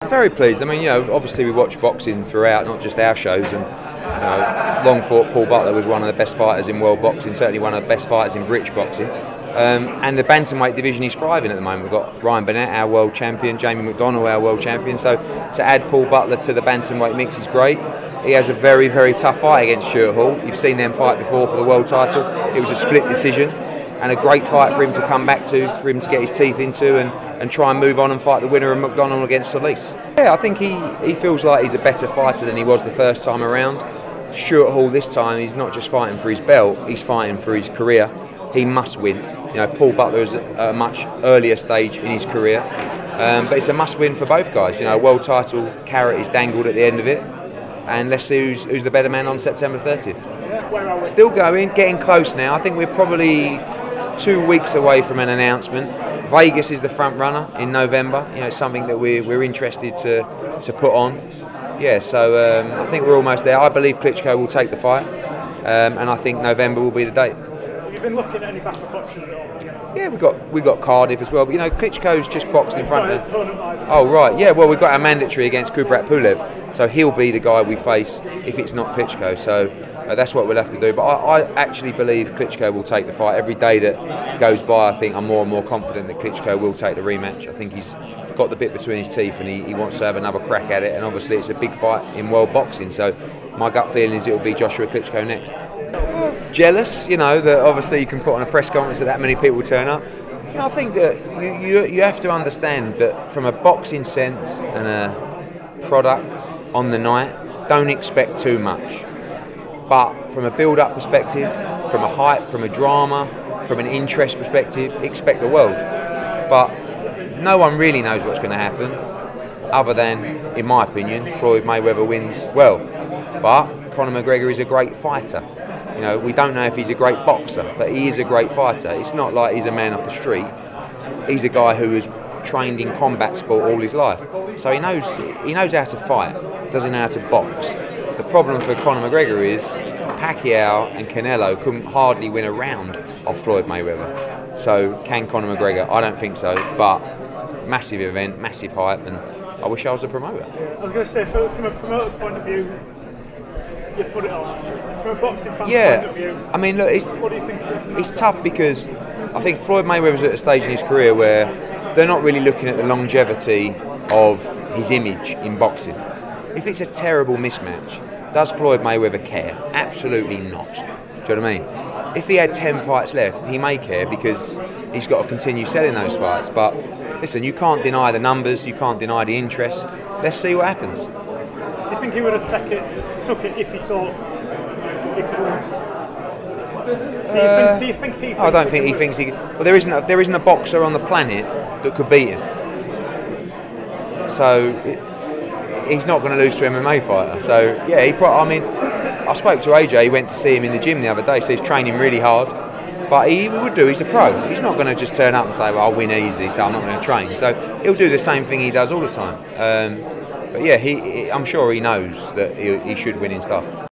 Very pleased. I mean, you know, obviously we watch boxing throughout, not just our shows, and long thought Paul Butler was one of the best fighters in world boxing, certainly one of the best fighters in British boxing. And the bantamweight division is thriving at the moment. We've got Ryan Burnett, our world champion, Jamie McDonnell, our world champion. So to add Paul Butler to the bantamweight mix is great. He has a very, very tough fight against Stuart Hall. You've seen them fight before for the world title. It was a split decision, and a great fight for him to come back to, for him to get his teeth into and try and move on and fight the winner of McDonnell against Solis. Yeah, I think he feels like he's a better fighter than he was the first time around. Stuart Hall this time, he's not just fighting for his belt, he's fighting for his career. He must win. You know, Paul Butler is at a much earlier stage in his career, but it's a must-win for both guys. You know, a world title carrot is dangled at the end of it, and let's see who's the better man on September 30th. Still going, getting close now. I think we're probably 2 weeks away from an announcement. Vegas is the front runner in November. You know, it's something that we're interested to put on. Yeah, so I think we're almost there. I believe Klitschko will take the fight, and I think November will be the date. Have you been looking at any backup options at all? Yeah, we got Cardiff as well. But you know, Klitschko's just boxed in front of. Oh right, yeah. Well, we've got our mandatory against Kubrat Pulev, so he'll be the guy we face if it's not Klitschko. So that's what we'll have to do. But I actually believe Klitschko will take the fight. Every day that goes by, I think I'm more and more confident that Klitschko will take the rematch. I think he's got the bit between his teeth and he wants to have another crack at it. And obviously, it's a big fight in world boxing. So my gut feeling is it will be Joshua Klitschko next. Jealous, you know, that obviously you can put on a press conference that many people turn up. You know, I think that you have to understand that from a boxing sense and a product on the night, don't expect too much. But from a build-up perspective, from a hype, from a drama, from an interest perspective, expect the world. But no one really knows what's going to happen, other than, in my opinion, Floyd Mayweather wins well. But Conor McGregor is a great fighter. You know, we don't know if he's a great boxer, but he is a great fighter. It's not like he's a man off the street. He's a guy who has trained in combat sport all his life. So he knows how to fight, doesn't know how to box. The problem for Conor McGregor is Pacquiao and Canelo couldn't hardly win a round of Floyd Mayweather. So can Conor McGregor? I don't think so, but massive event, massive hype, and I wish I was a promoter. I was going to say, from a promoter's point of view, you put it on. From a boxing fan's point of view, I mean, look, what do you think? It's tough because I think Floyd Mayweather's at a stage in his career where they're not really looking at the longevity of his image in boxing. If it's a terrible mismatch, does Floyd Mayweather care? Absolutely not. Do you know what I mean? If he had 10 fights left, he may care because he's got to continue selling those fights. But listen, you can't deny the numbers, you can't deny the interest. Let's see what happens. Do you think he would have took it if he thought he could win? Do you think he thinks I don't think he thinks he. Well, there isn't a boxer on the planet that could beat him. So he's not going to lose to an MMA fighter. So yeah, I spoke to AJ. He went to see him in the gym the other day. So he's training really hard. But he would do. He's a pro. He's not going to just turn up and say, "Well, I'll win easy, so I'm not going to train." So he'll do the same thing he does all the time. But yeah, I'm sure he knows that he should win in style.